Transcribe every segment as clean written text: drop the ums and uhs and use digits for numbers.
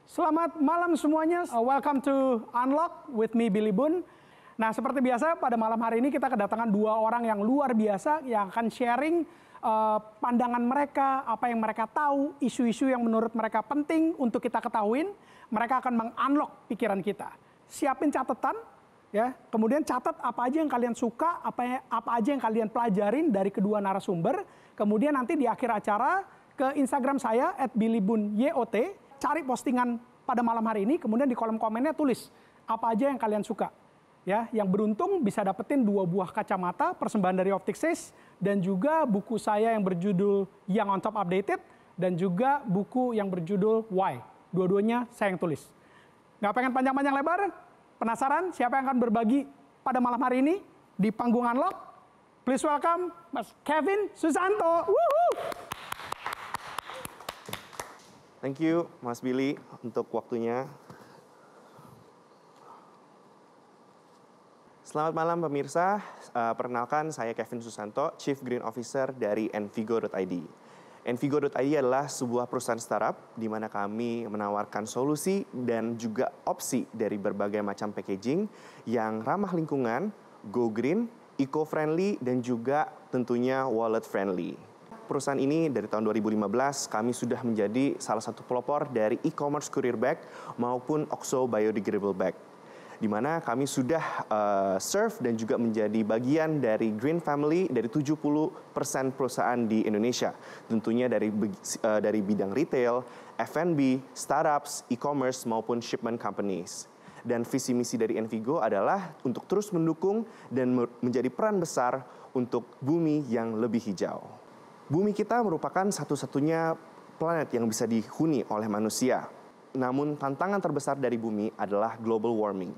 Selamat malam semuanya, welcome to Unlock with me Billy Boon. Nah, seperti biasa pada malam hari ini kita kedatangan dua orang yang luar biasa yang akan sharing pandangan mereka, apa yang mereka tahu, isu-isu yang menurut mereka penting untuk kita ketahuin. Mereka akan meng-unlock pikiran kita. Siapin catatan, ya. Kemudian catat apa aja yang kalian suka, apa aja yang kalian pelajarin dari kedua narasumber. Kemudian nanti di akhir acara ke Instagram saya @billyboonyot, cari postingan pada malam hari ini, kemudian di kolom komennya tulis apa aja yang kalian suka. Ya, yang beruntung bisa dapetin 2 buah kacamata persembahan dari Optics dan juga buku saya yang berjudul Yang on Top Updated dan juga buku yang berjudul Why. Dua-duanya saya yang tulis. Nggak pengen panjang-panjang lebar? Penasaran siapa yang akan berbagi pada malam hari ini di panggung Unlock? Please welcome Mas Kevin Susanto. Woohoo! Thank you, Mas Billy, untuk waktunya. Selamat malam pemirsa, perkenalkan saya Kevin Susanto, Chief Green Officer dari Envigo.id. Envigo.id adalah sebuah perusahaan startup di mana kami menawarkan solusi dan juga opsi dari berbagai macam packaging yang ramah lingkungan, go green, eco-friendly, dan juga tentunya wallet-friendly. Perusahaan ini dari tahun 2015 kami sudah menjadi salah satu pelopor dari e-commerce courier bag maupun OXO biodegradable bag, di mana kami sudah serve dan juga menjadi bagian dari Green Family dari 70% perusahaan di Indonesia. Tentunya dari bidang retail, F&B, startups, e-commerce maupun shipment companies. Dan visi misi dari Envigo adalah untuk terus mendukung dan menjadi peran besar untuk bumi yang lebih hijau. Bumi kita merupakan satu-satunya planet yang bisa dihuni oleh manusia. Namun tantangan terbesar dari bumi adalah global warming.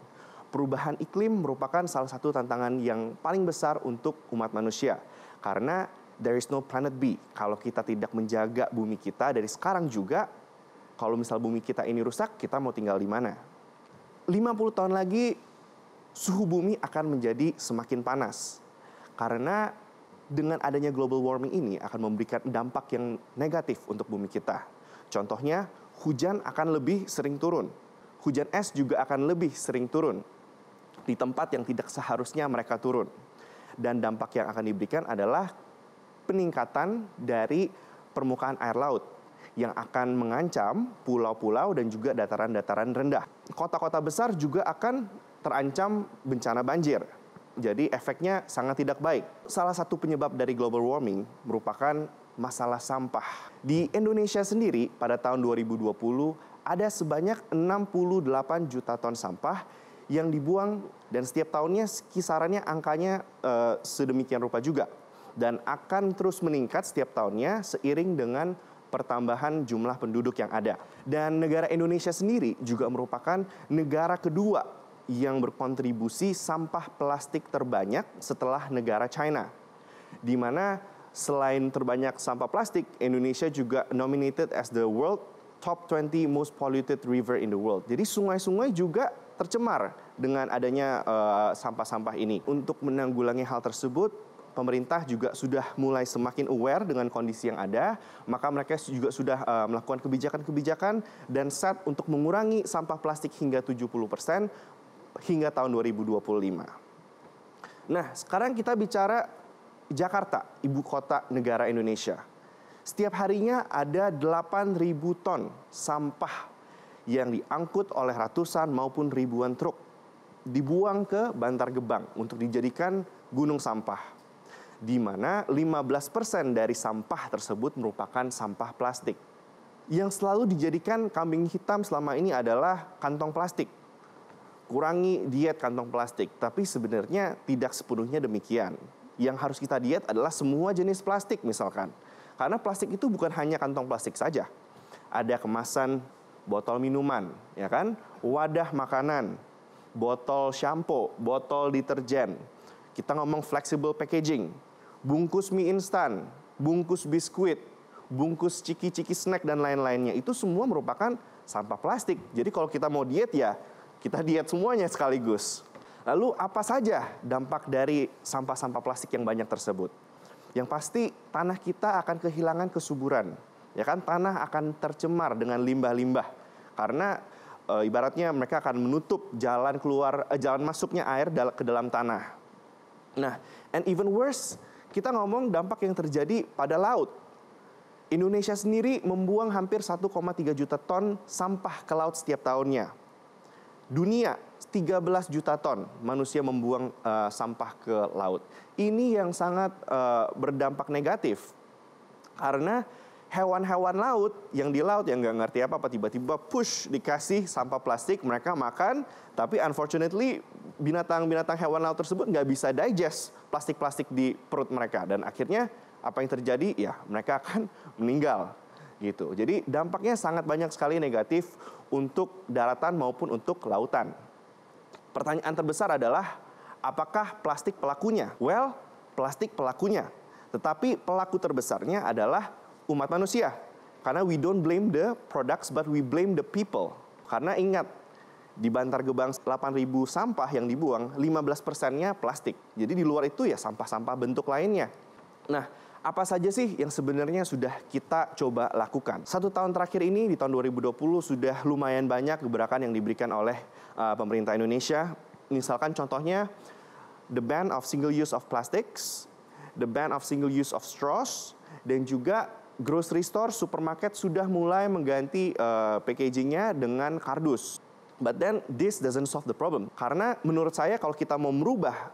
Perubahan iklim merupakan salah satu tantangan yang paling besar untuk umat manusia. Karena there is no planet B. Kalau kita tidak menjaga bumi kita dari sekarang juga, kalau misal bumi kita ini rusak, kita mau tinggal di mana? 50 tahun lagi, suhu bumi akan menjadi semakin panas. Karena dengan adanya global warming ini akan memberikan dampak yang negatif untuk bumi kita. Contohnya, hujan akan lebih sering turun. Hujan es juga akan lebih sering turun di tempat yang tidak seharusnya mereka turun. Dan dampak yang akan diberikan adalah peningkatan dari permukaan air laut yang akan mengancam pulau-pulau dan juga dataran-dataran rendah. Kota-kota besar juga akan terancam bencana banjir. Jadi efeknya sangat tidak baik. Salah satu penyebab dari global warming merupakan masalah sampah. Di Indonesia sendiri pada tahun 2020 ada sebanyak 68 juta ton sampah yang dibuang dan setiap tahunnya kisarannya angkanya sedemikian rupa juga. Dan akan terus meningkat setiap tahunnya seiring dengan pertambahan jumlah penduduk yang ada. Dan negara Indonesia sendiri juga merupakan negara kedua yang berkontribusi sampah plastik terbanyak setelah negara China. Di mana selain terbanyak sampah plastik, Indonesia juga nominated as the world top 20 most polluted river in the world. Jadi sungai-sungai juga tercemar dengan adanya sampah-sampah ini. Untuk menanggulangi hal tersebut, pemerintah juga sudah mulai semakin aware dengan kondisi yang ada, maka mereka juga sudah melakukan kebijakan-kebijakan dan set untuk mengurangi sampah plastik hingga 70% hingga tahun 2025. Nah, sekarang kita bicara Jakarta, ibu kota negara Indonesia. Setiap harinya ada 8.000 ton sampah yang diangkut oleh ratusan maupun ribuan truk, dibuang ke Bantar Gebang untuk dijadikan gunung sampah, di mana 15% dari sampah tersebut merupakan sampah plastik. Yang selalu dijadikan kambing hitam selama ini adalah kantong plastik. Kurangi diet kantong plastik, tapi sebenarnya tidak sepenuhnya demikian. Yang harus kita diet adalah semua jenis plastik misalkan. Karena plastik itu bukan hanya kantong plastik saja. Ada kemasan botol minuman, ya kan? Wadah makanan, botol shampoo, botol deterjen. Kita ngomong flexible packaging, bungkus mie instan, bungkus biskuit, bungkus ciki-ciki snack dan lain-lainnya. Itu semua merupakan sampah plastik. Jadi kalau kita mau diet ya kita diet semuanya sekaligus. Lalu apa saja dampak dari sampah-sampah plastik yang banyak tersebut? Yang pasti tanah kita akan kehilangan kesuburan. Ya kan, tanah akan tercemar dengan limbah-limbah. Karena ibaratnya mereka akan menutup jalan masuknya air ke dalam tanah. Nah, and even worse, kita ngomong dampak yang terjadi pada laut. Indonesia sendiri membuang hampir 1,3 juta ton sampah ke laut setiap tahunnya. Dunia 13 juta ton manusia membuang sampah ke laut. Ini yang sangat berdampak negatif. Karena hewan-hewan laut yang di laut yang nggak ngerti apa-apa tiba-tiba dikasih sampah plastik, mereka makan, tapi unfortunately binatang-binatang hewan laut tersebut nggak bisa digest plastik-plastik di perut mereka. Dan akhirnya apa yang terjadi? Ya mereka akan meninggal. Gitu. Jadi dampaknya sangat banyak sekali negatif untuk daratan maupun untuk lautan. Pertanyaan terbesar adalah, apakah plastik pelakunya? Well, plastik pelakunya. Tetapi pelaku terbesarnya adalah umat manusia. Karena we don't blame the products, but we blame the people. Karena ingat, di Bantar Gebang 8.000 sampah yang dibuang, 15%-nya plastik. Jadi di luar itu ya sampah-sampah bentuk lainnya. Nah, apa saja sih yang sebenarnya sudah kita coba lakukan? 1 tahun terakhir ini, di tahun 2020, sudah lumayan banyak gebrakan yang diberikan oleh pemerintah Indonesia. Misalkan contohnya, the ban of single use of plastics, the ban of single use of straws, dan juga grocery store, supermarket sudah mulai mengganti packagingnya dengan kardus. But then this doesn't solve the problem. Karena menurut saya kalau kita mau merubah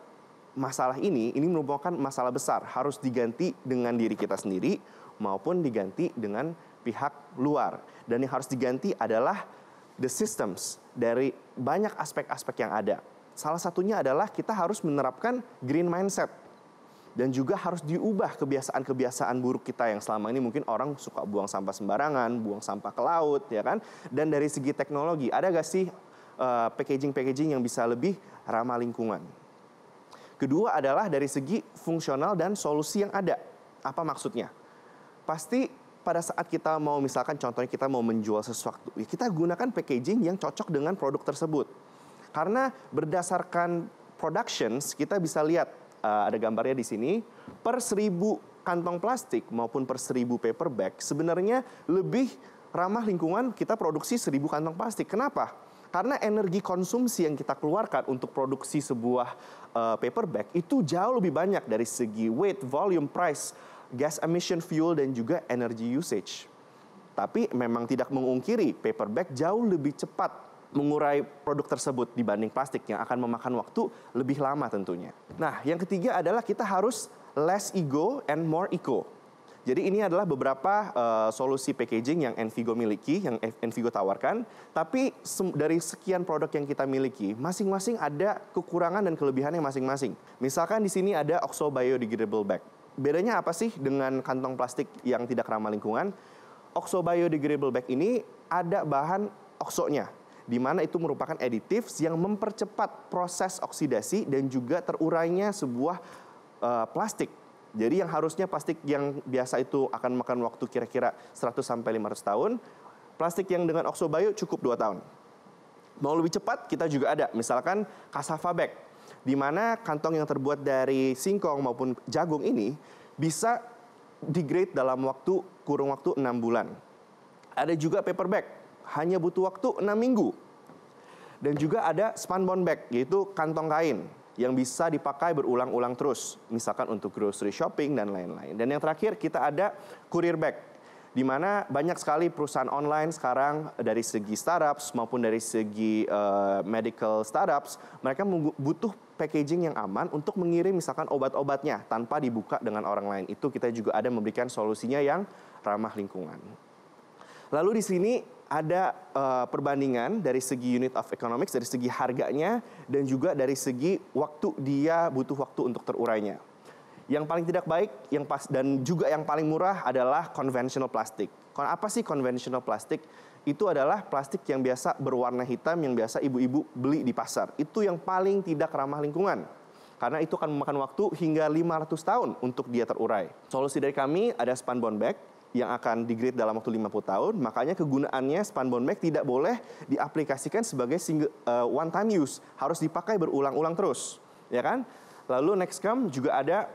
masalah ini merupakan masalah besar. Harus diganti dengan diri kita sendiri maupun diganti dengan pihak luar. Dan yang harus diganti adalah the systems dari banyak aspek-aspek yang ada. Salah satunya adalah kita harus menerapkan green mindset. Dan juga harus diubah kebiasaan-kebiasaan buruk kita yang selama ini mungkin orang suka buang sampah sembarangan, buang sampah ke laut, ya kan? Dan dari segi teknologi, ada gak sih packaging-packaging yang bisa lebih ramah lingkungan? Kedua adalah dari segi fungsional dan solusi yang ada. Apa maksudnya? Pasti pada saat kita mau, misalkan contohnya kita mau menjual sesuatu, kita gunakan packaging yang cocok dengan produk tersebut. Karena berdasarkan productions, kita bisa lihat, ada gambarnya di sini, per 1.000 kantong plastik maupun per 1.000 paper bag, sebenarnya lebih ramah lingkungan kita produksi 1.000 kantong plastik. Kenapa? Karena energi konsumsi yang kita keluarkan untuk produksi sebuah paper bag itu jauh lebih banyak dari segi weight, volume, price, gas emission fuel, dan juga energy usage. Tapi memang tidak mengungkiri paper bag jauh lebih cepat mengurai produk tersebut dibanding plastik yang akan memakan waktu lebih lama tentunya. Nah, yang ketiga adalah kita harus less ego and more eco. Jadi ini adalah beberapa solusi packaging yang Envigo miliki, yang Envigo tawarkan. Tapi dari sekian produk yang kita miliki, masing-masing ada kekurangan dan kelebihannya masing-masing. Misalkan di sini ada Oxo Biodegradable Bag. Bedanya apa sih dengan kantong plastik yang tidak ramah lingkungan? Oxo Biodegradable Bag ini ada bahan oksonya, di mana itu merupakan aditives yang mempercepat proses oksidasi dan juga terurainya sebuah plastik. Jadi yang harusnya plastik yang biasa itu akan makan waktu kira-kira 100-500 tahun, plastik yang dengan Oxo Bio cukup 2 tahun. Mau lebih cepat, kita juga ada, misalkan cassava bag, di mana kantong yang terbuat dari singkong maupun jagung ini bisa degrade dalam kurun waktu 6 bulan. Ada juga paper bag, hanya butuh waktu 6 minggu. Dan juga ada spunbond bag, yaitu kantong kain yang bisa dipakai berulang-ulang terus, misalkan untuk grocery shopping dan lain-lain. Dan yang terakhir kita ada courier bag, di mana banyak sekali perusahaan online sekarang dari segi startups maupun dari segi medical startups, mereka butuh packaging yang aman untuk mengirim misalkan obat-obatnya tanpa dibuka dengan orang lain. Itu kita juga ada memberikan solusinya yang ramah lingkungan. Lalu di sini ada perbandingan dari segi unit of economics, dari segi harganya, dan juga dari segi waktu dia butuh waktu untuk terurainya. Yang paling tidak baik, dan juga yang paling murah adalah conventional plastic. Apa sih conventional plastic? Itu adalah plastik yang biasa berwarna hitam, yang biasa ibu-ibu beli di pasar. Itu yang paling tidak ramah lingkungan. Karena itu akan memakan waktu hingga 500 tahun untuk dia terurai. Solusi dari kami ada spunbond bag, yang akan di-grade dalam waktu 50 tahun, makanya kegunaannya spunbond bag tidak boleh diaplikasikan sebagai one time use, harus dipakai berulang-ulang terus, ya kan? Lalu next come juga ada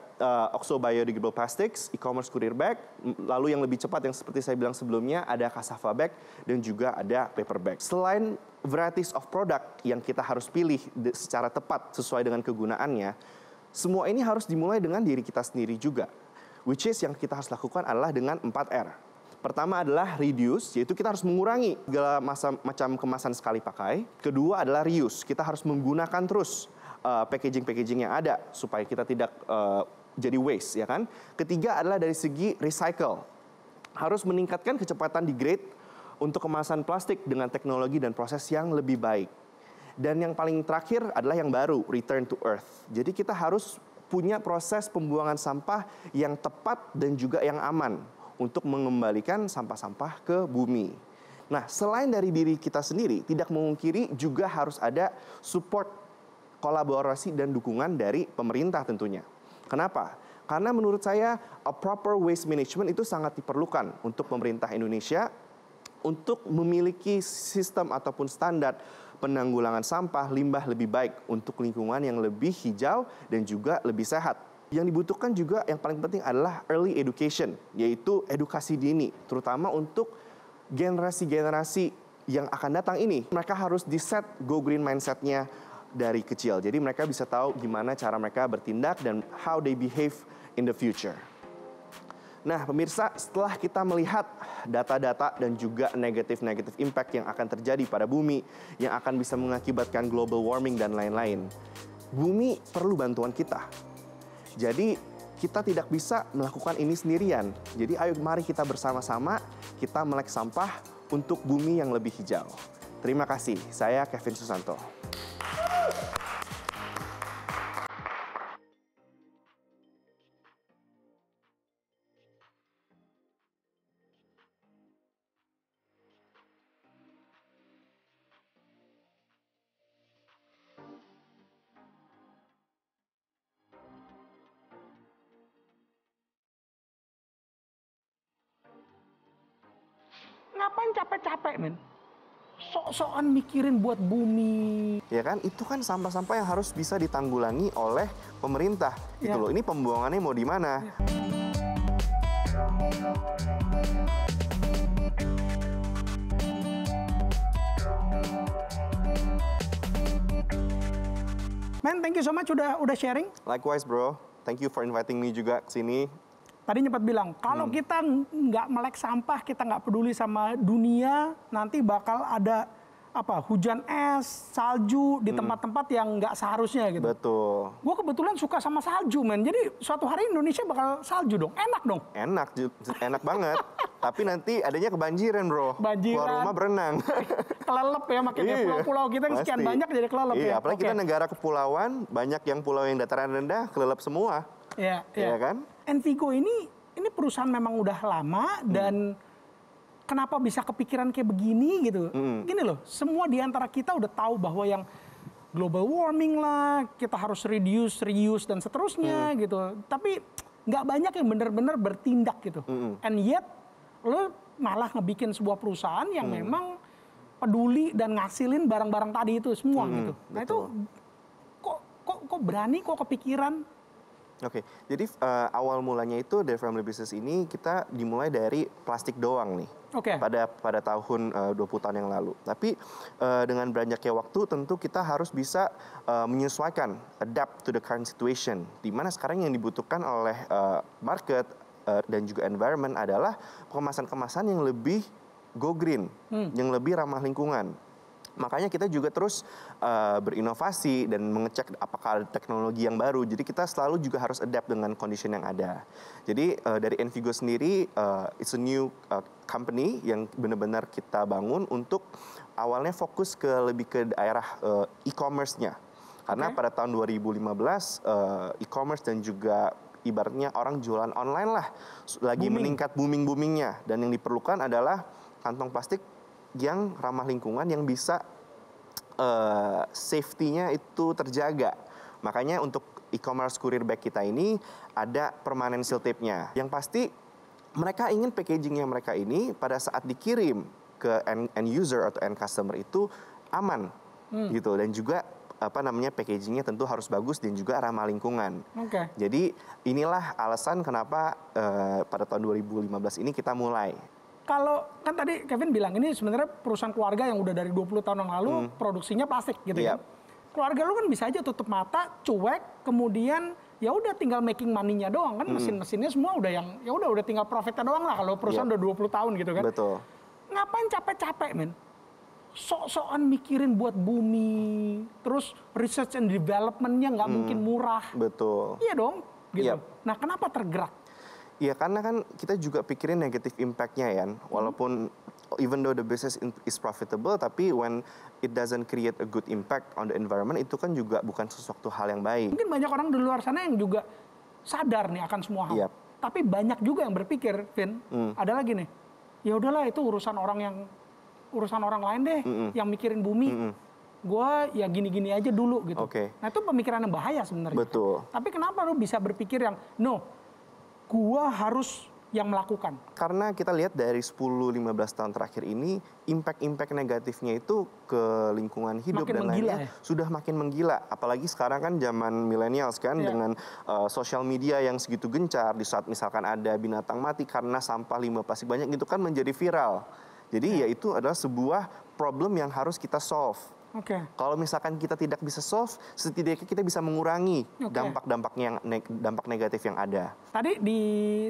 Oxo Biodegradable Plastics, e-commerce courier bag, lalu yang lebih cepat yang seperti saya bilang sebelumnya ada cassava bag dan juga ada paper bag. Selain varieties of product yang kita harus pilih secara tepat sesuai dengan kegunaannya, semua ini harus dimulai dengan diri kita sendiri juga. Which is yang kita harus lakukan adalah dengan 4R. Pertama adalah reduce, yaitu kita harus mengurangi segala macam kemasan sekali pakai. Kedua adalah reuse, kita harus menggunakan terus packaging-packaging yang ada supaya kita tidak jadi waste, ya kan? Ketiga adalah dari segi recycle. Harus meningkatkan kecepatan degrade untuk kemasan plastik dengan teknologi dan proses yang lebih baik. Dan yang paling terakhir adalah yang baru, return to earth. Jadi kita harus punya proses pembuangan sampah yang tepat dan juga yang aman untuk mengembalikan sampah-sampah ke bumi. Nah, selain dari diri kita sendiri, tidak memungkiri juga harus ada support, kolaborasi dan dukungan dari pemerintah tentunya. Kenapa? Karena menurut saya a proper waste management itu sangat diperlukan untuk pemerintah Indonesia untuk memiliki sistem ataupun standar penanggulangan sampah limbah lebih baik untuk lingkungan yang lebih hijau dan juga lebih sehat. Yang dibutuhkan juga yang paling penting adalah early education, yaitu edukasi dini, terutama untuk generasi-generasi yang akan datang ini. Mereka harus di-set go green mindset-nya dari kecil. Jadi mereka bisa tahu gimana cara mereka bertindak dan how they behave in the future. Nah, pemirsa, setelah kita melihat data-data dan juga negatif impact yang akan terjadi pada bumi, yang akan bisa mengakibatkan global warming dan lain-lain, bumi perlu bantuan kita. Jadi, kita tidak bisa melakukan ini sendirian. Jadi, ayo mari kita bersama-sama, kita melek sampah untuk bumi yang lebih hijau. Terima kasih, saya Kevin Susanto. Ngapain capek-capek, men? Sok-sokan mikirin buat bumi. Ya kan, itu kan sampah-sampah yang harus bisa ditanggulangi oleh pemerintah. Gitu loh. Ini pembuangannya mau di mana? Men, thank you so much udah sharing. Likewise, bro. Thank you for inviting me juga ke sini. Tadi nyempet bilang, kalau kita nggak melek sampah, kita nggak peduli sama dunia, nanti bakal ada hujan es, salju di tempat-tempat yang nggak seharusnya gitu. Betul. Gue kebetulan suka sama salju, men. Jadi suatu hari Indonesia bakal salju dong. Enak dong. Enak banget. Tapi nanti adanya kebanjiran, bro. Banjiran. Keluar rumah berenang. Kelelep ya, makanya pulau-pulau kita yang sekian banyak jadi kelelep ya. Iya, apalagi kita negara kepulauan, banyak yang pulau yang dataran rendah, kelelep semua. Iya, iya kan? Envigo ini perusahaan memang udah lama dan kenapa bisa kepikiran kayak begini gitu. Gini loh, semua di antara kita udah tahu bahwa yang global warming lah, kita harus reduce, reuse dan seterusnya gitu. Tapi nggak banyak yang benar-benar bertindak gitu. And yet lo malah ngebikin sebuah perusahaan yang memang peduli dan ngasilin barang-barang tadi itu semua gitu. Nah itu kok berani, kok kepikiran? Oke, jadi awal mulanya itu dari family business ini kita dimulai dari plastik doang nih. Oke. Pada tahun 20 tahun yang lalu. Tapi dengan beranjaknya waktu tentu kita harus bisa menyesuaikan, adapt to the current situation. Di mana sekarang yang dibutuhkan oleh market dan juga environment adalah kemasan-kemasan yang lebih go green, yang lebih ramah lingkungan. Makanya kita juga terus berinovasi dan mengecek apakah ada teknologi yang baru. Jadi kita selalu juga harus adapt dengan condition yang ada. Jadi dari Envigo sendiri, it's a new company yang benar-benar kita bangun untuk awalnya fokus lebih ke daerah e-commerce-nya. Karena pada tahun 2015 e-commerce dan juga ibaratnya orang jualan online lah lagi meningkat booming-boomingnya. Dan yang diperlukan adalah kantong plastik yang ramah lingkungan yang bisa safety-nya itu terjaga. Makanya untuk e-commerce courier bag kita ini ada permanent seal tape-nya. Yang pasti mereka ingin packagingnya mereka ini pada saat dikirim ke end user atau end customer itu aman gitu, dan juga packagingnya tentu harus bagus dan juga ramah lingkungan. Jadi inilah alasan kenapa pada tahun 2015 ini kita mulai. Kalau kan tadi Kevin bilang ini sebenarnya perusahaan keluarga yang udah dari 20 tahun yang lalu produksinya plastik gitu ya. Keluarga lu kan bisa aja tutup mata, cuek, kemudian ya udah tinggal making money-nya doang kan, mesin-mesinnya semua udah yang ya udah tinggal profitnya doang lah kalau perusahaan udah 20 tahun gitu kan. Betul. Ngapain capek-capek men? Sok-sokan mikirin buat bumi, terus research and development-nya nggak mungkin murah. Betul. Iya dong, gitu. Nah, kenapa tergerak? Ya karena kan kita juga pikirin negative impact-nya ya, walaupun even though the business is profitable, tapi when it doesn't create a good impact on the environment, itu kan juga bukan sesuatu hal yang baik. Mungkin banyak orang di luar sana yang juga sadar nih akan semua hal. Tapi banyak juga yang berpikir, Vin, ada lagi nih, ya udahlah itu urusan orang lain deh, yang mikirin bumi. Gua ya gini-gini aja dulu gitu. Nah itu pemikiran yang bahaya sebenarnya. Betul. Tapi kenapa lu bisa berpikir yang no, gua harus yang melakukan? Karena kita lihat dari 10-15 tahun terakhir ini, impact negatifnya itu ke lingkungan hidup makin dan lainnya sudah makin menggila. Apalagi sekarang kan zaman millennials kan, dengan sosial media yang segitu gencar, di saat misalkan ada binatang mati karena sampah limbah plastik banyak, itu kan menjadi viral. Jadi ya itu adalah sebuah problem yang harus kita solve. Kalau misalkan kita tidak bisa solve, setidaknya kita bisa mengurangi dampak negatif yang ada. Tadi di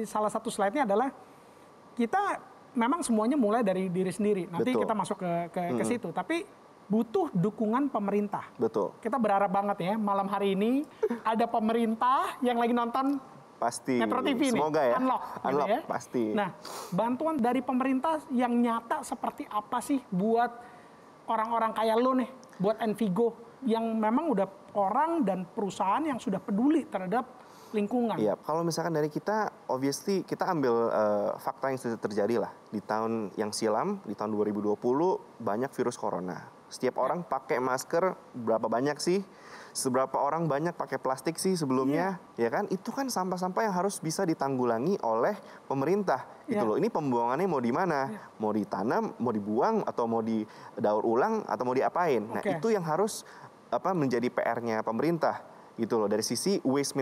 salah satu slide-nya adalah kita memang semuanya mulai dari diri sendiri. Nanti kita masuk ke situ. Tapi butuh dukungan pemerintah. Betul. Kita berharap banget ya malam hari ini ada pemerintah yang lagi nonton pasti Metro TV nih. Semoga ya. Unlock gitu ya. Pasti. Nah, bantuan dari pemerintah yang nyata seperti apa sih buat orang-orang kayak lo nih, buat Envigo yang memang udah orang dan perusahaan yang sudah peduli terhadap lingkungan? Iya, kalau misalkan dari kita, obviously kita ambil fakta yang sudah terjadi lah. Di tahun yang silam, di tahun 2020, banyak virus corona. Setiap orang pakai masker, berapa banyak sih? Seberapa orang banyak pakai plastik sih sebelumnya? Ya kan? Itu kan sampah-sampah yang harus bisa ditanggulangi oleh pemerintah. Gitu loh. Ini pembuangannya mau di mana? Mau ditanam, mau dibuang, atau mau didaur ulang, atau mau diapain? Nah, itu yang harus menjadi PR-nya pemerintah. Gitu loh. Dari sisi waste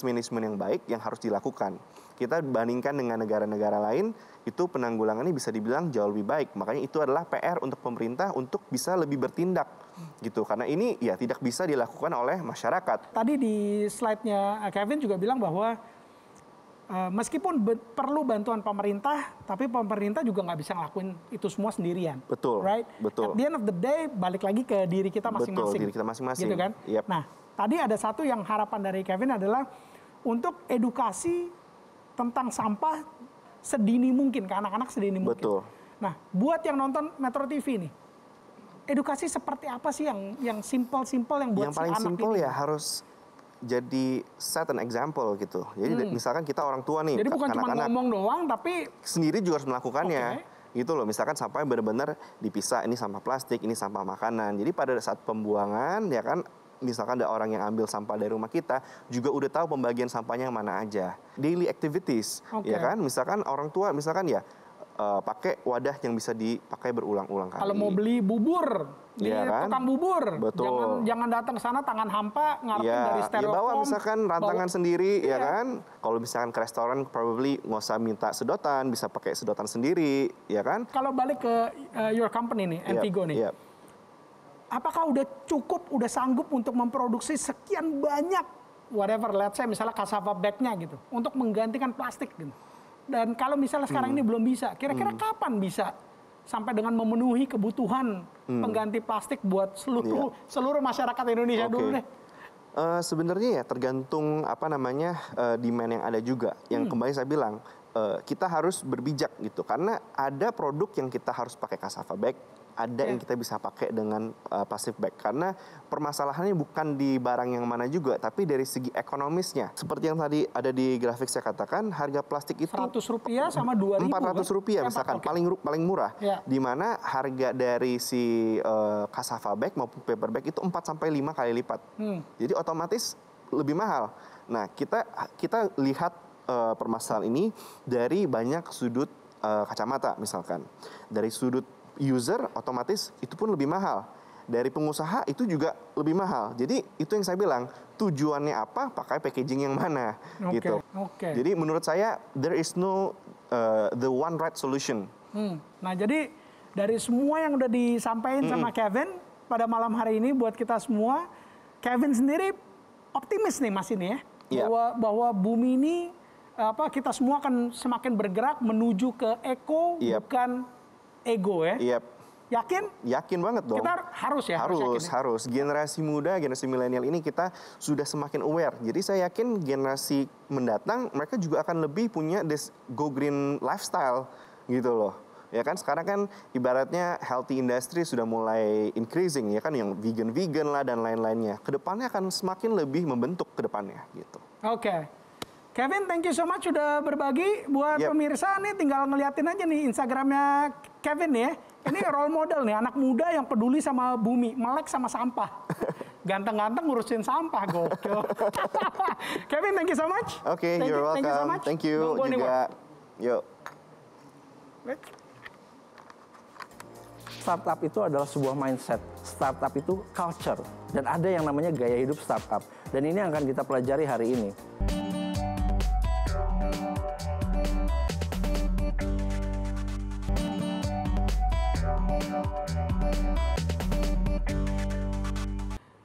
management yang baik yang harus dilakukan. Kita bandingkan dengan negara-negara lain, itu penanggulangannya bisa dibilang jauh lebih baik. Makanya itu adalah PR untuk pemerintah untuk bisa lebih bertindak. Gitu. Karena ini ya tidak bisa dilakukan oleh masyarakat. Tadi di slide-nya Kevin juga bilang bahwa meskipun perlu bantuan pemerintah, tapi pemerintah juga nggak bisa ngelakuin itu semua sendirian. Betul. Right? Betul. At the end of the day, balik lagi ke diri kita masing-masing. Betul, diri kita masing-masing. Gitu kan? Yep. Nah, tadi ada satu yang harapan dari Kevin adalah untuk edukasi tentang sampah sedini mungkin, ke anak-anak sedini mungkin. Betul. Nah, buat yang nonton Metro TV nih, edukasi seperti apa sih yang simple-simple yang buat yang si paling anak simple ini? Ya harus jadi set an example gitu. Jadi misalkan kita orang tua nih, jadi bukan cuma ngomong doang, tapi sendiri juga harus melakukannya. Gitu loh, misalkan sampahnya benar-benar dipisah, ini sampah plastik, ini sampah makanan. Jadi pada saat pembuangan ya kan, misalkan ada orang yang ambil sampah dari rumah kita, juga udah tahu pembagian sampahnya yang mana aja. Daily activities, ya kan, misalkan orang tua misalkan ya pakai wadah yang bisa dipakai berulang-ulang kali. Kalau mau beli bubur di tukang bubur, betul. Jangan datang ke sana tangan hampa ngarepin dari styrofoam. Ya bawa misalkan rantangan sendiri, ya kan. Kalau misalkan ke restoran, probably nggak usah minta sedotan, bisa pakai sedotan sendiri, ya kan. Kalau balik ke your company nih, Envigo nih, apakah udah cukup, udah sanggup untuk memproduksi sekian banyak, whatever, let's say misalnya cassava bag-nya gitu, untuk menggantikan plastik gitu. Dan kalau misalnya sekarang ini belum bisa, kira-kira kapan bisa sampai dengan memenuhi kebutuhan pengganti plastik buat seluruh masyarakat Indonesia dulu deh? Sebenarnya ya tergantung demand yang ada juga. Yang kembali saya bilang, kita harus berbijak gitu. Karena ada produk yang kita harus pakai cassava bag, ada yang kita bisa pakai dengan plastic bag. Karena permasalahannya bukan di barang yang mana juga, tapi dari segi ekonomisnya. Seperti yang tadi ada di grafik saya katakan, harga plastik itu Rp100 sama Rp2.000. Rp400 misalkan, paling murah. Di mana harga dari si cassava bag maupun paper bag itu 4-5 kali lipat. Jadi otomatis lebih mahal. Nah, kita lihat permasalahan ini dari banyak sudut kacamata misalkan. Dari sudut user otomatis itu pun lebih mahal. Dari pengusaha itu juga lebih mahal. Jadi itu yang saya bilang, tujuannya apa, pakai packaging yang mana gitu. Jadi menurut saya there is no the one right solution. Nah, jadi dari semua yang udah disampaikan sama Kevin pada malam hari ini buat kita semua, Kevin sendiri optimis nih Mas ini ya, bahwa bumi ini kita semua akan semakin bergerak menuju ke eco bukan ego ya. Yakin? Yakin banget dong. Kita harus ya? Harus. Generasi muda, generasi milenial ini kita sudah semakin aware. Jadi saya yakin generasi mendatang mereka juga akan lebih punya this go green lifestyle gitu loh. Ya kan sekarang kan ibaratnya healthy industry sudah mulai increasing ya kan, yang vegan lah dan lain-lainnya. Kedepannya akan semakin lebih membentuk kedepannya gitu. Oke. Kevin, thank you so much sudah berbagi. Buat pemirsa nih tinggal ngeliatin aja nih Instagramnya Kevin ya. Ini role model nih, anak muda yang peduli sama bumi, melek sama sampah. Ganteng-ganteng ngurusin sampah, gokil. Kevin, thank you so much. Oke, you're welcome. Thank you so much. Thank you juga. Yuk. Startup itu adalah sebuah mindset. Startup itu culture. Dan ada yang namanya gaya hidup startup. Dan ini akan kita pelajari hari ini.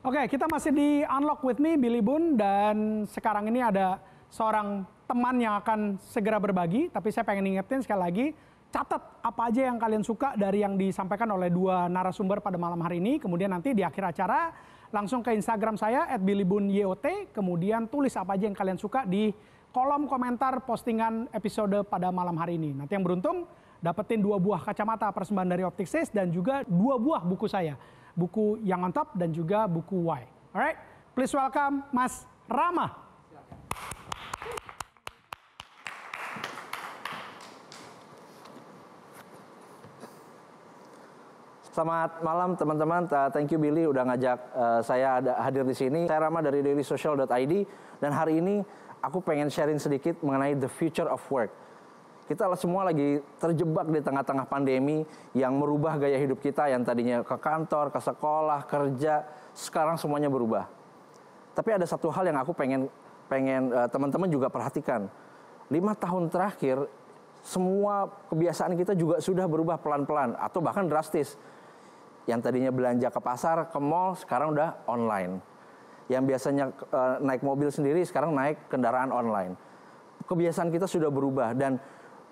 Oke, kita masih di Unlock with me, Billy Boon, dan sekarang ini ada seorang teman yang akan segera berbagi, tapi saya pengen ingetin sekali lagi, catat apa aja yang kalian suka dari yang disampaikan oleh dua narasumber pada malam hari ini, kemudian nanti di akhir acara langsung ke Instagram saya @billyboonyot, kemudian tulis apa aja yang kalian suka di kolom komentar postingan episode pada malam hari ini. Nanti yang beruntung dapetin 2 buah kacamata persembahan dari Opticsys dan juga 2 buah buku saya. Buku Yang on Top dan juga buku Why. Alright, please welcome Mas Rama. Selamat malam teman-teman. Thank you Billy udah ngajak saya hadir di sini. Saya Rama dari dailysocial.id dan hari ini aku pengen sharing sedikit mengenai the future of work. Kita semua lagi terjebak di tengah-tengah pandemi yang merubah gaya hidup kita yang tadinya ke kantor, ke sekolah, kerja, sekarang semuanya berubah. Tapi ada satu hal yang aku pengen teman-teman juga perhatikan. 5 tahun terakhir, semua kebiasaan kita juga sudah berubah pelan-pelan atau bahkan drastis. Yang tadinya belanja ke pasar, ke mall, sekarang udah online. Yang biasanya naik mobil sendiri, sekarang naik kendaraan online. Kebiasaan kita sudah berubah dan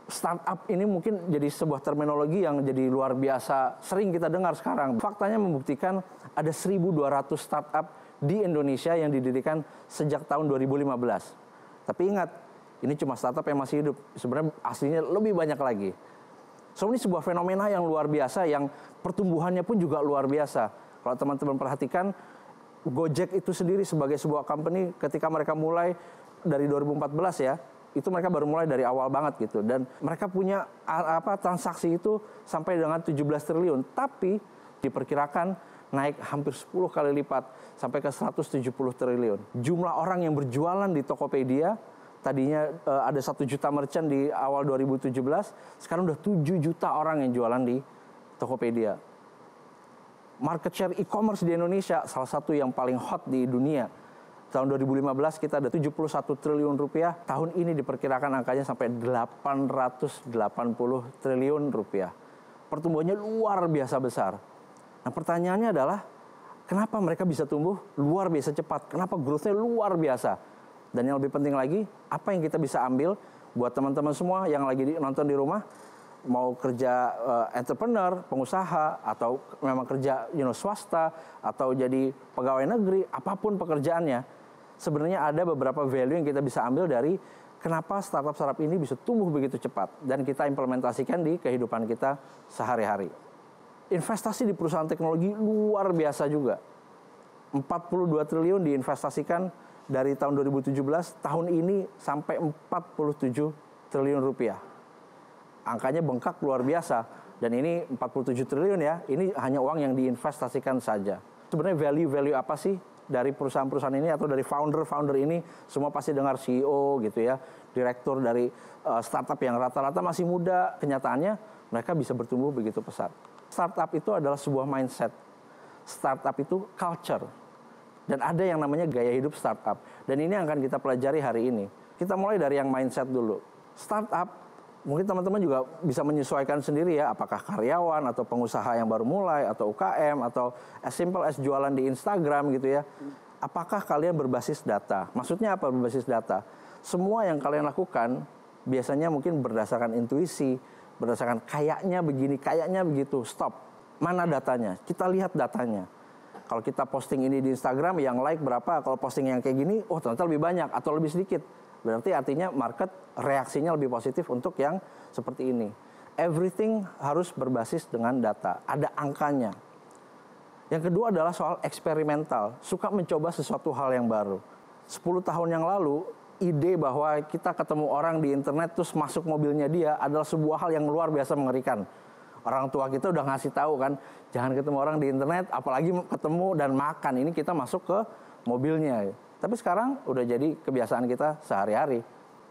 startup ini mungkin jadi sebuah terminologi yang jadi luar biasa sering kita dengar sekarang. Faktanya membuktikan ada 1.200 startup di Indonesia yang didirikan sejak tahun 2015. Tapi ingat, ini cuma startup yang masih hidup. Sebenarnya aslinya lebih banyak lagi. So ini sebuah fenomena yang luar biasa yang pertumbuhannya pun juga luar biasa. Kalau teman-teman perhatikan, Gojek itu sendiri sebagai sebuah company ketika mereka mulai dari 2014 ya, itu mereka baru mulai dari awal banget gitu, dan mereka punya transaksi itu sampai dengan 17 triliun, tapi diperkirakan naik hampir 10 kali lipat sampai ke 170 triliun. Jumlah orang yang berjualan di Tokopedia tadinya ada 1 juta merchant di awal 2017, sekarang udah 7 juta orang yang jualan di Tokopedia. Market share e-commerce di Indonesia salah satu yang paling hot di dunia. Tahun 2015 kita ada 71 triliun rupiah. Tahun ini diperkirakan angkanya sampai 880 triliun rupiah. Pertumbuhannya luar biasa besar. Nah pertanyaannya adalah, kenapa mereka bisa tumbuh luar biasa cepat? Kenapa growth-nya luar biasa? Dan yang lebih penting lagi, apa yang kita bisa ambil buat teman-teman semua yang lagi nonton di rumah, mau kerja entrepreneur, pengusaha, atau memang kerja swasta, atau jadi pegawai negeri, apapun pekerjaannya, sebenarnya ada beberapa value yang kita bisa ambil dari kenapa startup-startup ini bisa tumbuh begitu cepat dan kita implementasikan di kehidupan kita sehari-hari. Investasi di perusahaan teknologi luar biasa juga. 42 triliun diinvestasikan dari tahun 2017, tahun ini sampai 47 triliun rupiah. Angkanya bengkak luar biasa, dan ini 47 triliun ya, ini hanya uang yang diinvestasikan saja. Sebenarnya value-value apa sih dari perusahaan-perusahaan ini atau dari founder-founder ini, semua pasti dengar CEO gitu ya, direktur dari startup yang rata-rata masih muda, kenyataannya mereka bisa bertumbuh begitu pesat. Startup itu adalah sebuah mindset. Startup itu culture. Dan ada yang namanya gaya hidup startup. Dan ini yang akan kita pelajari hari ini. Kita mulai dari yang mindset dulu. Startup, mungkin teman-teman juga bisa menyesuaikan sendiri ya, apakah karyawan atau pengusaha yang baru mulai, atau UKM, atau as simple as jualan di Instagram gitu ya. Apakah kalian berbasis data? Maksudnya apa berbasis data? Semua yang kalian lakukan biasanya mungkin berdasarkan intuisi, berdasarkan kayaknya begini, kayaknya begitu. Stop. Mana datanya? Kita lihat datanya. Kalau kita posting ini di Instagram, yang like berapa? Kalau posting yang kayak gini, oh ternyata lebih banyak atau lebih sedikit. Berarti artinya market reaksinya lebih positif untuk yang seperti ini. Everything harus berbasis dengan data. Ada angkanya. Yang kedua adalah soal eksperimental. Suka mencoba sesuatu hal yang baru. 10 tahun yang lalu, ide bahwa kita ketemu orang di internet terus masuk mobilnya dia adalah sebuah hal yang luar biasa mengerikan. Orang tua kita udah ngasih tahu kan, jangan ketemu orang di internet, apalagi ketemu dan makan. Ini kita masuk ke mobilnya. Tapi sekarang udah jadi kebiasaan kita sehari-hari.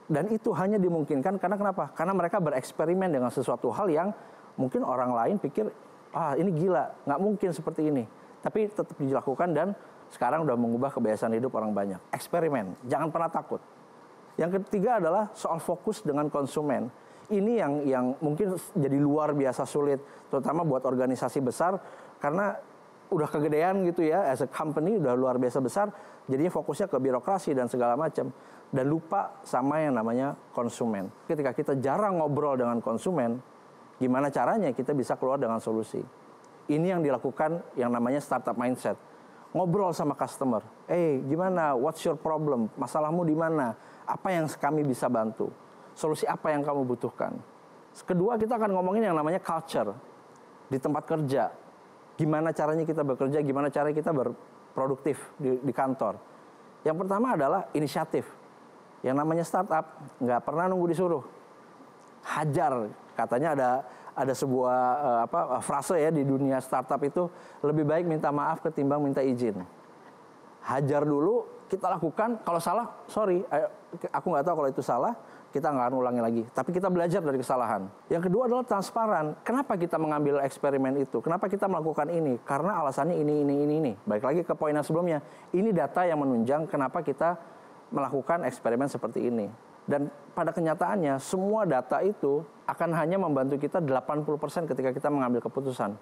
Dan itu hanya dimungkinkan karena kenapa? Karena mereka bereksperimen dengan sesuatu hal yang mungkin orang lain pikir, ini gila, nggak mungkin seperti ini. Tapi tetap dilakukan dan sekarang udah mengubah kebiasaan hidup orang banyak. Eksperimen, jangan pernah takut. Yang ketiga adalah soal fokus dengan konsumen. Ini yang mungkin jadi luar biasa sulit, terutama buat organisasi besar, karena udah kegedean gitu ya, as a company udah luar biasa besar, jadinya fokusnya ke birokrasi dan segala macam, dan lupa sama yang namanya konsumen. Ketika kita jarang ngobrol dengan konsumen, gimana caranya kita bisa keluar dengan solusi? Ini yang dilakukan yang namanya startup mindset. Ngobrol sama customer, gimana, what's your problem, masalahmu di mana, apa yang kami bisa bantu? Solusi apa yang kamu butuhkan. Kedua, kita akan ngomongin yang namanya culture di tempat kerja. Gimana caranya kita bekerja, gimana caranya kita berproduktif di kantor. Yang pertama adalah inisiatif. Yang namanya startup nggak pernah nunggu disuruh. Hajar, katanya ada sebuah frase ya di dunia startup itu, lebih baik minta maaf ketimbang minta izin. Hajar dulu, kita lakukan. Kalau salah, sorry, aku nggak tahu kalau itu salah. Kita nggak akan ulangi lagi. Tapi kita belajar dari kesalahan. Yang kedua adalah transparan. Kenapa kita mengambil eksperimen itu? Kenapa kita melakukan ini? Karena alasannya ini. Baik lagi ke poin yang sebelumnya. Ini data yang menunjang kenapa kita melakukan eksperimen seperti ini. Dan pada kenyataannya, semua data itu akan hanya membantu kita 80% ketika kita mengambil keputusan.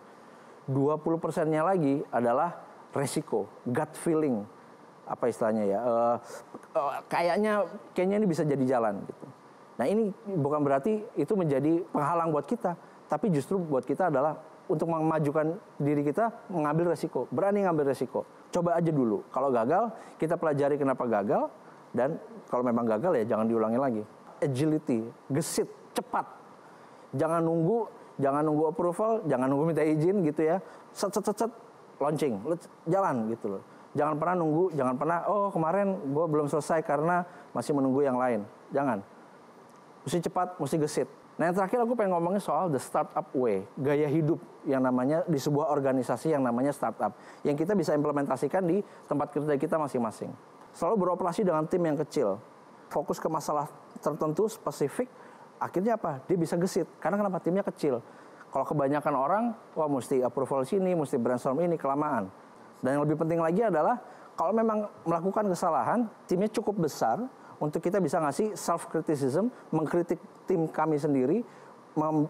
20%-nya lagi adalah resiko, gut feeling. Apa istilahnya ya? Kayaknya ini bisa jadi jalan gitu. Nah ini bukan berarti itu menjadi penghalang buat kita, tapi justru buat kita adalah untuk memajukan diri kita mengambil resiko, berani ngambil resiko. Coba aja dulu, kalau gagal kita pelajari kenapa gagal, dan kalau memang gagal ya jangan diulangi lagi. Agility, gesit, cepat, jangan nunggu approval, jangan nunggu minta izin gitu ya, set, launching, jalan gitu loh. Jangan pernah nunggu, jangan pernah, kemarin gue belum selesai karena masih menunggu yang lain. Jangan. Mesti cepat, mesti gesit. Nah yang terakhir aku pengen ngomongin soal the startup way. Gaya hidup yang namanya di sebuah organisasi yang namanya startup. Yang kita bisa implementasikan di tempat kerja kita masing-masing. Selalu beroperasi dengan tim yang kecil. Fokus ke masalah tertentu, spesifik. Akhirnya apa? Dia bisa gesit. Karena kenapa? Timnya kecil. Kalau kebanyakan orang, mesti approval sini, mesti brainstorm ini, kelamaan. Dan yang lebih penting lagi adalah kalau memang melakukan kesalahan, timnya cukup besar untuk kita bisa ngasih self-criticism, mengkritik tim kami sendiri,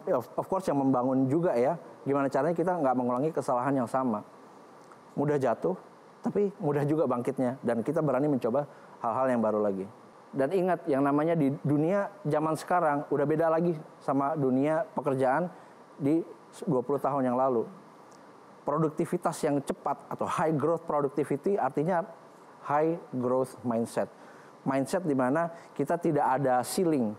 of course yang membangun juga ya, gimana caranya kita nggak mengulangi kesalahan yang sama. Mudah jatuh, tapi mudah juga bangkitnya, dan kita berani mencoba hal-hal yang baru lagi. Dan ingat, yang namanya di dunia zaman sekarang udah beda lagi sama dunia pekerjaan di 20 tahun yang lalu. Produktivitas yang cepat atau high growth productivity artinya high growth mindset. Mindset di mana kita tidak ada ceiling,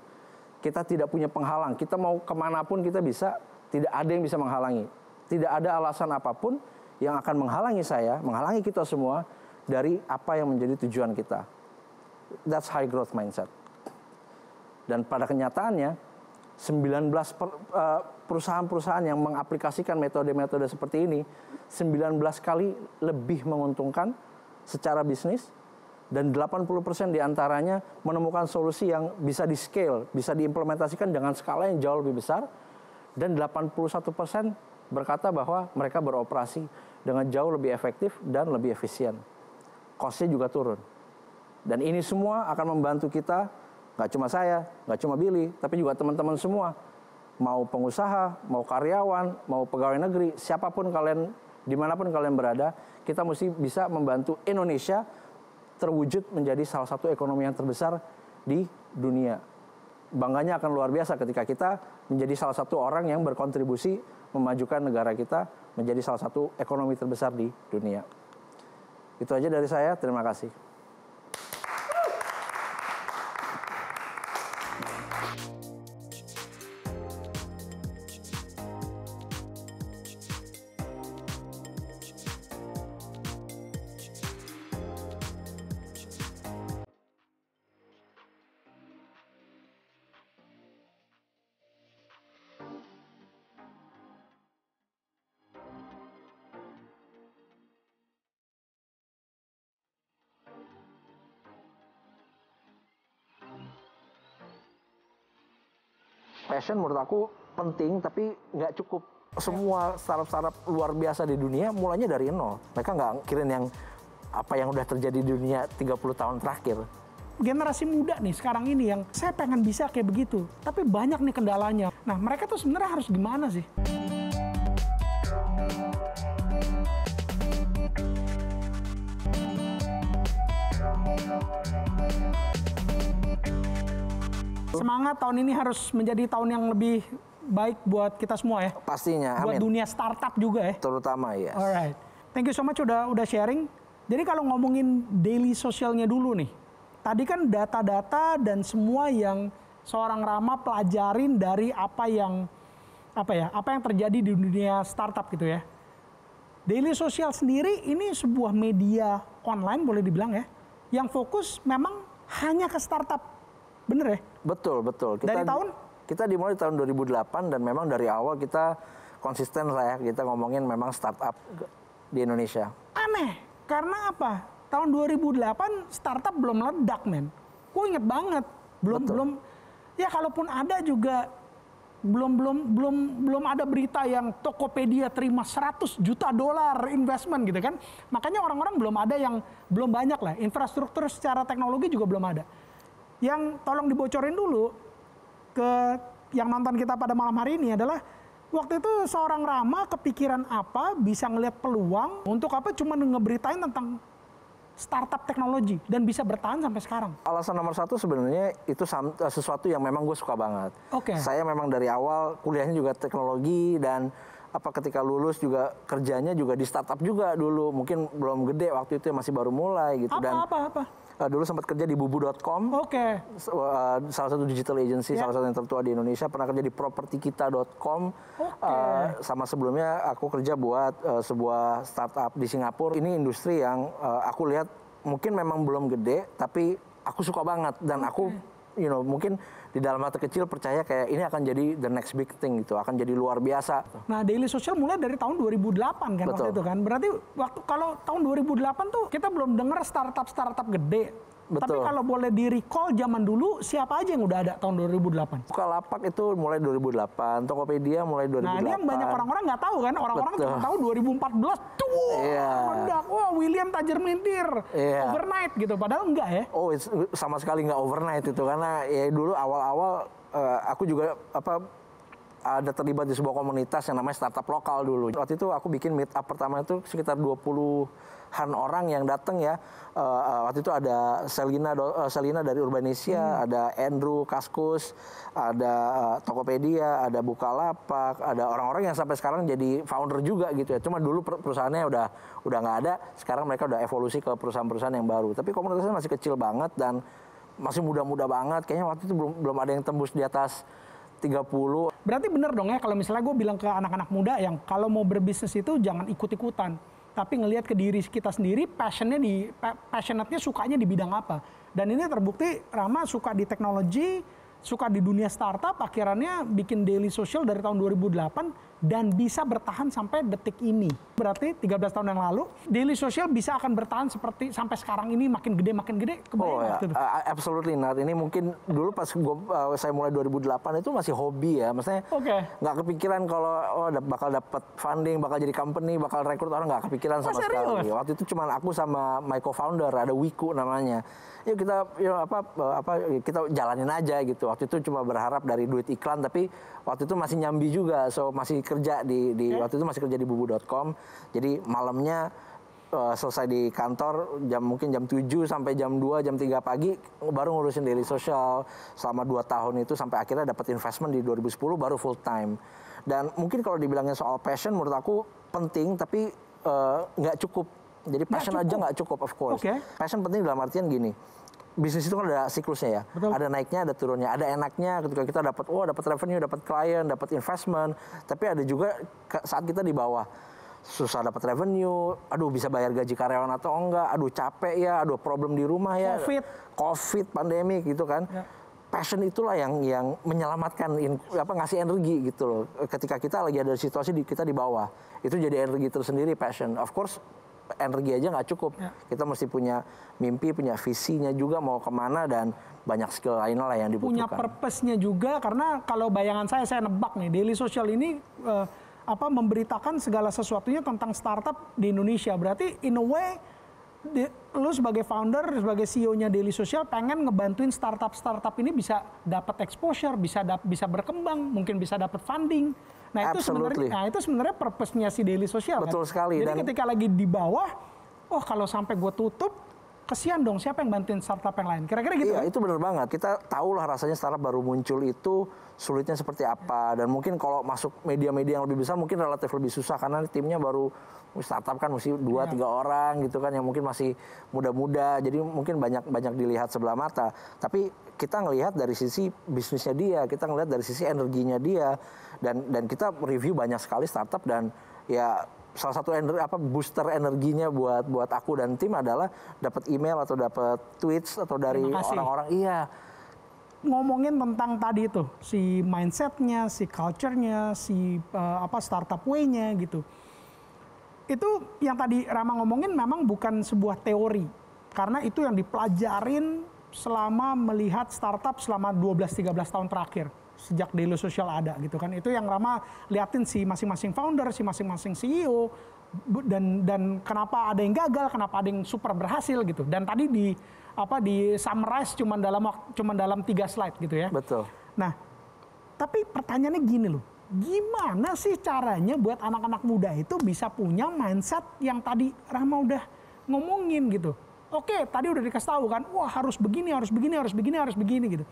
kita tidak punya penghalang, kita mau kemanapun kita bisa, tidak ada yang bisa menghalangi. Tidak ada alasan apapun yang akan menghalangi saya, menghalangi kita semua dari apa yang menjadi tujuan kita. That's high growth mindset. Dan pada kenyataannya, 19 perusahaan-perusahaan yang mengaplikasikan metode-metode seperti ini 19 kali lebih menguntungkan secara bisnis, dan 80% diantaranya menemukan solusi yang bisa di-scale, bisa diimplementasikan dengan skala yang jauh lebih besar, dan 81% berkata bahwa mereka beroperasi dengan jauh lebih efektif dan lebih efisien. Cost-nya juga turun. Dan ini semua akan membantu kita, nggak cuma saya, nggak cuma Billy, tapi juga teman-teman semua. Mau pengusaha, mau karyawan, mau pegawai negeri, siapapun kalian, dimanapun kalian berada, kita mesti bisa membantu Indonesia terwujud menjadi salah satu ekonomi yang terbesar di dunia. Bangganya akan luar biasa ketika kita menjadi salah satu orang yang berkontribusi memajukan negara kita menjadi salah satu ekonomi terbesar di dunia. Itu aja dari saya, terima kasih. Passion menurut aku penting, tapi nggak cukup. Semua startup-startup luar biasa di dunia mulainya dari nol. Mereka nggak mikirin yang apa yang udah terjadi di dunia 30 tahun terakhir. Generasi muda nih sekarang ini yang saya pengen bisa kayak begitu, tapi banyak nih kendalanya. Nah, mereka tuh sebenarnya harus gimana sih? Semangat tahun ini harus menjadi tahun yang lebih baik buat kita semua ya. Pastinya, buat amin. dunia startup juga ya. Terutama, yes. Alright, thank you so much udah sharing. Jadi kalau ngomongin daily socialnya dulu nih, tadi kan data-data dan semua yang seorang Rama pelajarin dari apa yang terjadi di dunia startup gitu ya. Daily social sendiri ini sebuah media online boleh dibilang ya, yang fokus memang hanya ke startup. Bener ya? Betul. Dari tahun? Kita dimulai tahun 2008 dan memang dari awal kita konsisten lah ya, kita ngomongin memang startup di Indonesia. Aneh, karena apa? Tahun 2008 startup belum meledak, men. Gue inget banget, belum. Ya kalaupun ada juga belum ada berita yang Tokopedia terima $100 juta investment gitu kan. Makanya orang-orang belum banyak lah. Infrastruktur secara teknologi juga belum ada. Yang tolong dibocorin dulu ke yang nonton kita pada malam hari ini adalah waktu itu seorang Rama kepikiran apa, bisa ngelihat peluang untuk apa, cuma ngeberitain tentang startup teknologi dan bisa bertahan sampai sekarang. Alasan nomor satu sebenarnya itu sesuatu yang memang gue suka banget. Oke. Saya memang dari awal kuliahnya juga teknologi dan ketika lulus juga kerjanya juga di startup juga dulu. Mungkin belum gede waktu itu, masih baru mulai gitu. Apa? Dulu sempat kerja di bubu.com. Oke. Salah satu digital agency, salah satu yang tertua di Indonesia. Pernah kerja di propertykita.com. Sama sebelumnya aku kerja buat sebuah startup di Singapura. Ini industri yang aku lihat mungkin memang belum gede, tapi aku suka banget. Dan aku mungkin di dalam hati kecil percaya kayak ini akan jadi the next big thing gitu, akan jadi luar biasa. Nah, Daily Social mulai dari tahun 2008 kan. Betul. Waktu itu kan. Berarti kalau tahun 2008 tuh kita belum dengar startup gede. Betul. Tapi kalau boleh di-recall zaman dulu, siapa aja yang udah ada tahun 2008? Bukalapak itu mulai 2008, Tokopedia mulai 2008. Nah, ini yang banyak orang-orang nggak tahu kan. Orang-orang cuma tahu 2014. Meledak. Wah, William Tajir Mintir. Overnight gitu. Padahal enggak ya. Oh, sama sekali nggak overnight itu. Karena ya dulu awal-awal aku juga ada terlibat di sebuah komunitas yang namanya startup lokal dulu. Waktu itu aku bikin meet up pertama itu sekitar 20-an orang yang datang ya. Waktu itu ada Selina dari Urbanisia, ada Andrew Kaskus, ada Tokopedia, ada Bukalapak, ada orang-orang yang sampai sekarang jadi founder juga gitu ya. Cuma dulu perusahaannya udah nggak ada, sekarang mereka udah evolusi ke perusahaan-perusahaan yang baru. Tapi komunitasnya masih kecil banget dan masih muda-muda banget. Kayaknya waktu itu belum ada yang tembus di atas 30. Berarti bener dong ya kalau misalnya gue bilang ke anak-anak muda yang kalau mau berbisnis itu jangan ikut-ikutan. Tapi ngelihat ke diri kita sendiri, passionate-nya sukanya di bidang apa. Dan ini terbukti Rama suka di teknologi, suka di dunia startup, akhirnya bikin Daily Social dari tahun 2008 dan bisa bertahan sampai detik ini. Berarti 13 tahun yang lalu, Daily Social bisa akan bertahan seperti sampai sekarang ini makin gede, kebayang waktu itu? Absolutely not. Ini mungkin dulu pas saya mulai 2008 itu masih hobi ya. Maksudnya nggak kepikiran kalau bakal dapat funding, bakal jadi company, bakal rekrut orang, nggak kepikiran sama sekali. Waktu itu cuma aku sama my co-founder, ada Wiku namanya. Yuk kita kita jalanin aja gitu. Waktu itu cuma berharap dari duit iklan, tapi waktu itu masih nyambi juga, so masih kerja waktu itu masih kerja di bubu.com. Jadi malamnya selesai di kantor mungkin jam 7 sampai jam 2, jam 3 pagi baru ngurusin Daily Social selama 2 tahun itu sampai akhirnya dapat investment di 2010 baru full time. Dan mungkin kalau dibilangnya soal passion menurut aku penting tapi nggak cukup. Jadi passion aja nggak cukup, of course. Passion penting dalam artian gini, bisnis itu kan ada siklusnya ya. Betul. Ada naiknya, ada turunnya, ada enaknya ketika kita dapat revenue, dapat klien, dapat investment. Tapi ada juga saat kita di bawah, susah dapat revenue, aduh bisa bayar gaji karyawan atau enggak, aduh capek ya, aduh problem di rumah ya, COVID, pandemi gitu kan. Ya. Passion itulah yang menyelamatkan, ngasih energi gitu loh. Ketika kita lagi ada situasi kita di bawah, itu jadi energi tersendiri passion. Of course energi aja nggak cukup. Ya. Kita mesti punya mimpi, punya visinya juga mau kemana dan banyak skill lainnya lah yang dibutuhkan. Punya purpose-nya juga, karena kalau bayangan saya nebak nih, Daily Social ini memberitakan segala sesuatunya tentang startup di Indonesia. Berarti in a way, lu sebagai founder, sebagai CEO-nya Daily Social pengen ngebantuin startup ini bisa dapat exposure, bisa berkembang, mungkin bisa dapat funding. Nah itu sebenarnya purpose-nya si Daily Social. Betul sekali. Jadi ketika lagi di bawah, kalau sampai gue tutup, kesian dong, siapa yang bantuin startup yang lain? Kira-kira gitu. Iya, itu benar banget. Kita tahu lah rasanya startup baru muncul itu sulitnya seperti apa. Dan mungkin kalau masuk media-media yang lebih besar mungkin relatif lebih susah karena timnya baru startup kan mesti 2-3 orang gitu kan yang mungkin masih muda-muda. Jadi mungkin banyak dilihat sebelah mata. Tapi kita ngelihat dari sisi bisnisnya dia, kita ngelihat dari sisi energinya dia. Dan kita review banyak sekali startup dan ya salah satu booster energinya buat aku dan tim adalah dapat email atau dapat tweets atau dari orang-orang. Iya. Ngomongin tentang tadi itu si mindsetnya, si culture-nya, si startup way-nya gitu. Itu yang tadi Rama ngomongin memang bukan sebuah teori, karena itu yang dipelajarin selama melihat startup selama 12-13 tahun terakhir. Sejak Daily Social ada gitu kan, itu yang Rama liatin si masing-masing founder, si masing-masing CEO, dan kenapa ada yang gagal, kenapa ada yang super berhasil gitu. Dan tadi di summarize cuma dalam 3 slide gitu ya. Betul. Nah, tapi pertanyaannya gini loh, gimana sih caranya buat anak-anak muda itu bisa punya mindset yang tadi Rama udah ngomongin gitu. Oke, tadi udah dikasih tahu kan, wah harus begini gitu.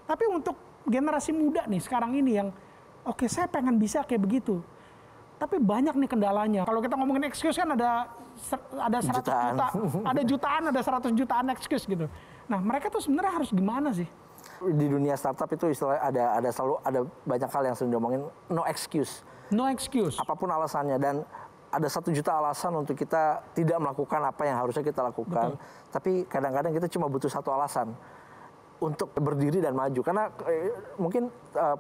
Tapi untuk generasi muda nih sekarang ini yang saya pengen bisa kayak begitu. Tapi banyak nih kendalanya. Kalau kita ngomongin excuse kan ada 100 juta, ada jutaan, ada 100 jutaan excuse gitu. Nah, mereka tuh sebenarnya harus gimana sih? Di dunia startup itu istilah selalu ada banyak hal yang sering diomongin no excuse. No excuse. Apapun alasannya dan ada 1 juta alasan untuk kita tidak melakukan apa yang harusnya kita lakukan. Betul. Tapi kadang-kadang kita cuma butuh 1 alasan untuk berdiri dan maju karena mungkin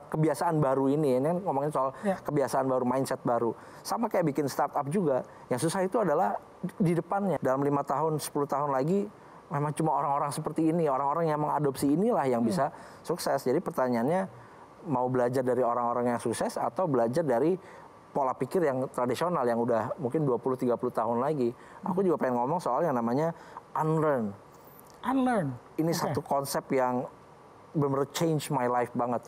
kebiasaan baru ini ngomongin soal kebiasaan baru, mindset baru, sama kayak bikin startup juga. Yang susah itu adalah di depannya dalam 5 tahun 10 tahun lagi memang cuma orang-orang seperti ini, orang-orang yang mengadopsi inilah yang bisa sukses. Jadi pertanyaannya mau belajar dari orang-orang yang sukses atau belajar dari pola pikir yang tradisional yang udah mungkin 20-30 tahun lagi. Aku juga pengen ngomong soal yang namanya unlearn. Ini satu konsep yang benar-benar change my life banget.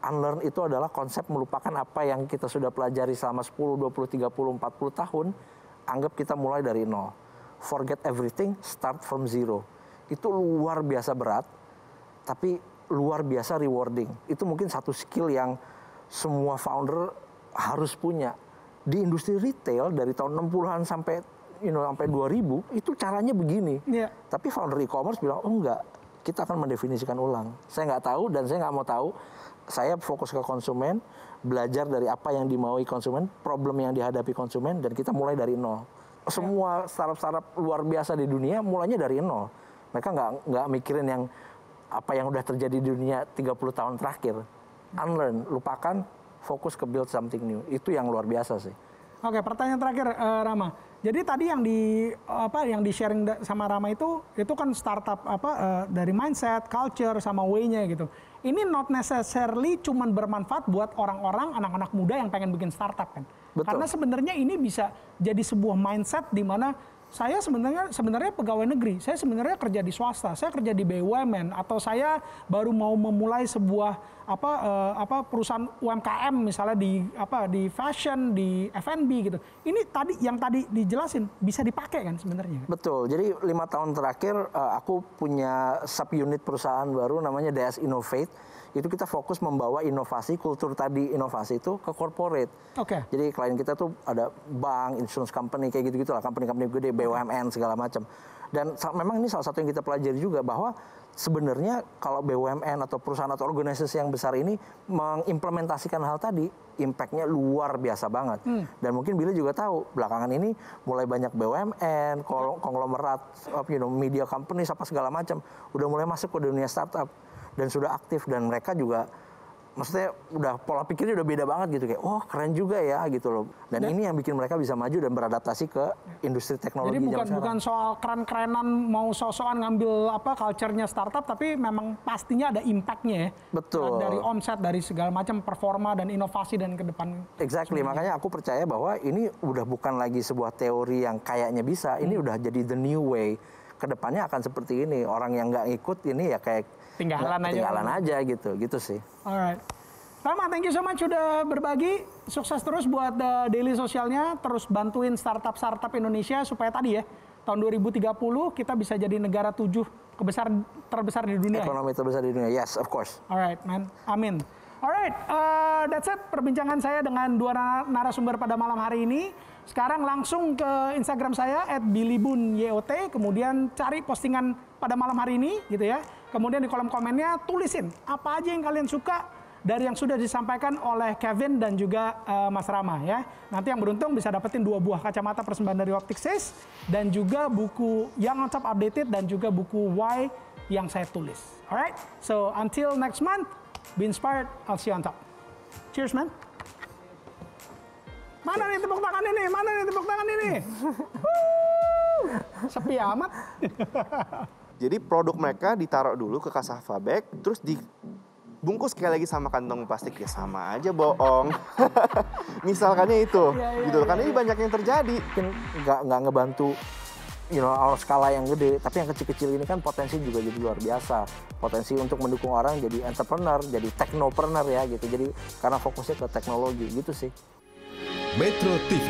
Unlearn itu adalah konsep melupakan apa yang kita sudah pelajari selama 10, 20, 30, 40 tahun. Anggap kita mulai dari nol. Forget everything, start from zero. Itu luar biasa berat, tapi luar biasa rewarding. Itu mungkin satu skill yang semua founder harus punya. Di industri retail dari tahun 60-an sampai 2000 itu caranya begini. Tapi founder e-commerce bilang, oh enggak, kita akan mendefinisikan ulang. Saya nggak tahu dan saya nggak mau tahu. Saya fokus ke konsumen, belajar dari apa yang dimaui konsumen, problem yang dihadapi konsumen, dan kita mulai dari nol. Semua startup luar biasa di dunia mulainya dari nol. Mereka nggak mikirin apa yang udah terjadi di dunia 30 tahun terakhir. Unlearn, lupakan, fokus ke build something new. Itu yang luar biasa sih. Oke, pertanyaan terakhir Rama. Jadi tadi yang di sharing sama Rama itu kan startup dari mindset, culture sama way-nya gitu. Ini not necessarily cuman bermanfaat buat orang-orang anak-anak muda yang pengen bikin startup kan. Betul. Karena sebenarnya ini bisa jadi sebuah mindset di mana saya sebenarnya pegawai negeri, saya sebenarnya kerja di swasta, saya kerja di BUMN, atau saya baru mau memulai sebuah perusahaan UMKM misalnya di fashion, di F&B gitu. Ini yang tadi dijelasin bisa dipakai kan sebenarnya. Betul. Jadi 5 tahun terakhir aku punya subunit perusahaan baru namanya DS Innovate. Itu kita fokus membawa inovasi, kultur tadi inovasi itu ke corporate. Oke. Jadi klien kita tuh ada bank, insurance company, kayak gitu-gitu lah, company-company gede, BUMN segala macam. Dan memang ini salah satu yang kita pelajari juga, bahwa sebenarnya kalau BUMN atau perusahaan atau organisasi yang besar ini mengimplementasikan hal tadi, impact-nya luar biasa banget. Dan mungkin Billy juga tahu, belakangan ini mulai banyak BUMN, konglomerat, media company, apa segala macam, udah mulai masuk ke dunia startup. Dan sudah aktif, dan mereka juga maksudnya udah pola pikirnya udah beda banget gitu, kayak oh keren juga ya gitu loh. Dan ini yang bikin mereka bisa maju dan beradaptasi ke industri teknologi. Jadi bukan soal keren-kerenan mau so-soan ngambil culture-nya startup, tapi memang pastinya ada impact-nya ya. Betul. Dari omset, dari segala macam performa dan inovasi dan ke depan. Exactly, makanya aku percaya bahwa ini udah bukan lagi sebuah teori yang kayaknya bisa, ini udah jadi the new way. Kedepannya akan seperti ini, orang yang nggak ikut ini ya kayak ketinggalan aja gitu sih. Alright, Rama, thank you so much sudah berbagi. Sukses terus buat daily sosialnya, terus bantuin startup Indonesia supaya tadi ya tahun 2030 kita bisa jadi negara 7 terbesar di dunia. Ekonomi terbesar di dunia, yes, of course. Alright, man, amin. Alright, that's it perbincangan saya dengan dua narasumber pada malam hari ini. Sekarang langsung ke Instagram saya @billybunyot, kemudian cari postingan pada malam hari ini gitu ya. Kemudian di kolom komennya tulisin apa aja yang kalian suka dari yang sudah disampaikan oleh Kevin dan juga Mas Rama ya. Nanti yang beruntung bisa dapetin 2 buah kacamata persembahan dari Optics dan juga buku yang on top updated dan juga buku Why yang saya tulis. Alright, so until next month, be inspired, I'll see you on top. Cheers, man. Mana nih tepuk tangan ini? Mana nih tepuk tangan ini? Sepi amat. Jadi produk mereka ditaruh dulu ke cassava bag, terus dibungkus sekali lagi sama kantong plastik, ya sama aja bohong. Misalkannya itu, gitu. Karena ini banyak yang terjadi. Mungkin nggak ngebantu skala yang gede, tapi yang kecil-kecil ini kan potensi juga jadi luar biasa. Potensi untuk mendukung orang jadi entrepreneur, jadi technopreneur ya gitu. Jadi karena fokusnya ke teknologi gitu sih. Metro TV